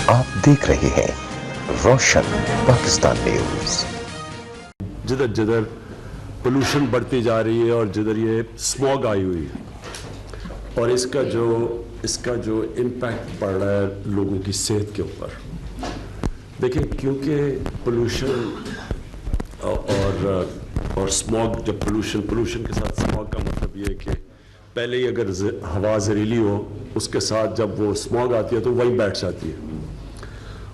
آپ دیکھ رہے ہیں روشن پاکستان نیوز۔ جدھر جدھر پولوشن بڑھتی جا رہی ہے اور جدھر یہ سموگ آئی ہوئی ہے اور اس کا جو امپیکٹ پڑ رہا ہے لوگوں کی صحت کے اوپر، دیکھیں کیونکہ پولوشن اور سموگ، جب پولوشن کے ساتھ سموگ کا مطلب یہ ہے کہ پہلے ہی اگر ہوا زہریلی ہو، اس کے ساتھ جب وہ سموگ آتی ہے تو وہیں بیٹھ جاتی ہے،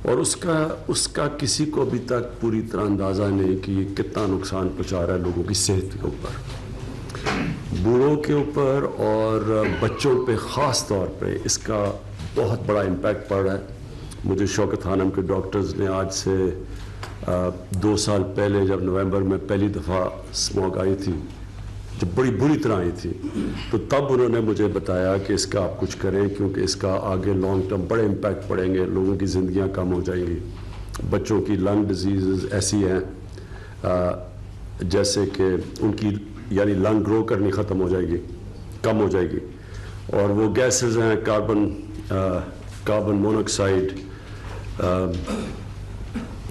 اور اس کا کسی کو ابھی تک پوری طرح اندازہ نہیں کہ یہ کتنا نقصان پہنچا رہا ہے لوگوں کی صحت کے اوپر، بوڑھوں کے اوپر اور بچوں پہ خاص طور پہ اس کا بہت بڑا امپیکٹ پڑ رہا ہے۔ مجھے شوکت خانم کے ڈاکٹرز نے آج سے 2 سال پہلے، جب نومبر میں پہلی دفعہ سموگ آئی تھی، جب بڑی بری طرح آئی تھی، تو تب انہوں نے مجھے بتایا کہ اس کا آپ کچھ کریں، کیونکہ اس کا آگے لانگ ٹرم بڑے امپیکٹ پڑیں گے، لوگوں کی زندگیاں کم ہو جائیں گی، بچوں کی لنگ ڈیزیزز ایسی ہیں جیسے کہ ان کی یعنی لنگ گرو کرنی ختم ہو جائے گی، کم ہو جائے گی، اور وہ گیسز ہیں کاربن مونوکسائڈ،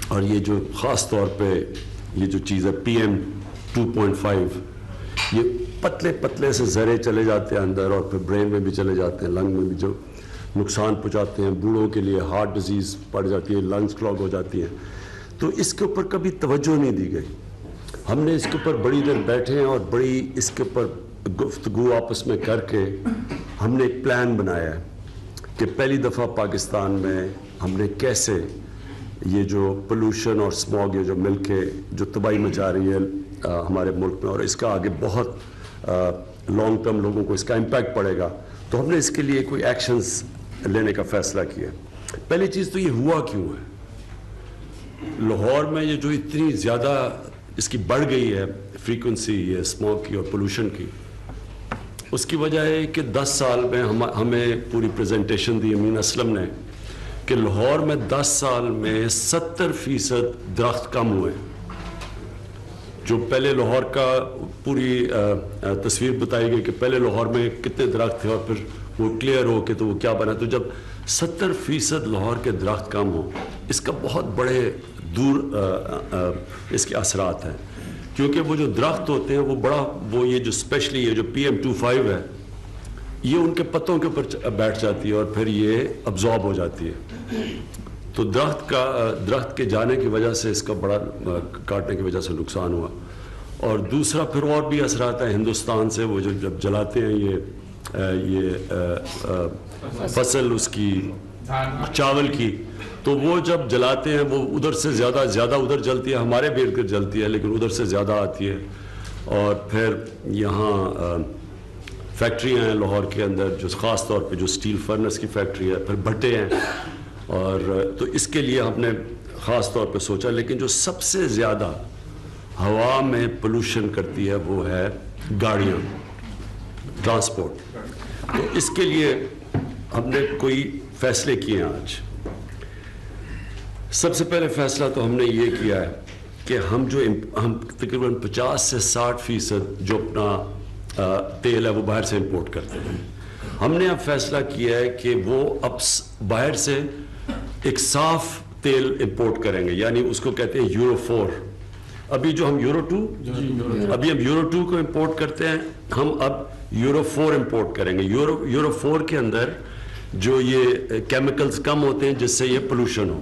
اور یہ جو خاص طور پہ یہ جو چیز ہے PM 2.5، یہ پتلے پتلے سے زرے چلے جاتے ہیں اندر اور پھر برین میں بھی چلے جاتے ہیں، لنگ میں بھی، جو نقصان پہنچاتے ہیں۔ بوڑھوں کے لیے ہارٹ ڈیزیز پڑ جاتی ہے، لنگز کلاگ ہو جاتی ہیں، تو اس کے اوپر کبھی توجہ نہیں دی گئی۔ ہم نے اس کے اوپر بڑی دیر بیٹھے ہیں اور بڑی اس کے اوپر گفتگو آپس میں کر کے ہم نے ایک پلان بنایا ہے کہ پہلی دفعہ پاکستان میں ہم نے کیسے یہ جو پولوشن اور سموگ، یہ جو مل کے جو تباہی مچا رہی ہے ہمارے ملک میں، اور اس کا آگے بہت لانگ ٹرم لوگوں کو اس کا امپیکٹ پڑے گا، تو ہم نے اس کے لیے کوئی ایکشنز لینے کا فیصلہ کیا۔ پہلی چیز تو یہ ہوا کیوں ہے لاہور میں، یہ جو اتنی زیادہ اس کی بڑھ گئی ہے فریکوینسی یہ سموگ کی اور پولوشن کی، اس کی وجہ ہے کہ 10 سال میں ہمیں پوری پریزنٹیشن دی امین اسلم نے کہ لاہور میں 10 سال میں 70% درخت کم ہوئے۔ جو پہلے لاہور کا پوری تصویر بتائی گئی کہ پہلے لاہور میں کتنے درخت تھے اور پھر وہ کلیئر ہو کے تو وہ کیا بنا، تو جب 70% لاہور کے درخت کم ہو، اس کا بہت بڑے دور اس کے اثرات ہیں، کیونکہ وہ جو درخت ہوتے ہیں وہ یہ جو اسپیشلی یہ جو PM 2.5 ہے، یہ ان کے پتوں کے اوپر بیٹھ جاتی ہے اور پھر یہ ابزارب ہو جاتی ہے، تو درخت کے جانے کی وجہ سے اس کا بڑا کاٹنے کی وجہ سے نقصان ہوا۔ اور دوسرا پھر اور بھی اثرات ہیں ہندوستان سے، وہ جو جب جلاتے ہیں یہ فصل اس کی چاول کی، تو وہ جب جلاتے ہیں وہ ادھر سے زیادہ ادھر جلتی ہے، ہمارے بھی ارد گرد جلتی ہے لیکن ادھر سے زیادہ آتی ہے، اور پھر یہاں فیکٹریاں ہیں لاہور کے اندر، جو خاص طور پہ جو اسٹیل فرنس کی فیکٹری ہے، پھر بھٹے ہیں، اور تو اس کے لیے ہم نے خاص طور پہ سوچا۔ لیکن جو سب سے زیادہ ہوا میں پولوشن کرتی ہے وہ ہے گاڑیاں، ٹرانسپورٹ، تو اس کے لیے ہم نے کوئی فیصلے کیے ہیں آج۔ سب سے پہلے فیصلہ تو ہم نے یہ کیا ہے کہ ہم تقریباً 50 سے 60% جو اپنا تیل ہے وہ باہر سے امپورٹ کرتے ہیں، ہم نے اب فیصلہ کیا ہے کہ وہ اب باہر سے ایک صاف تیل امپورٹ کریں گے، یعنی اس کو کہتے ہیں یورو 4۔ ابھی جو ہم یورو 2 کو امپورٹ کرتے ہیں، ہم اب یورو 4 امپورٹ کریں گے۔ یورو 4 کے اندر جو یہ کیمیکلز کم ہوتے ہیں جس سے یہ پولوشن ہو،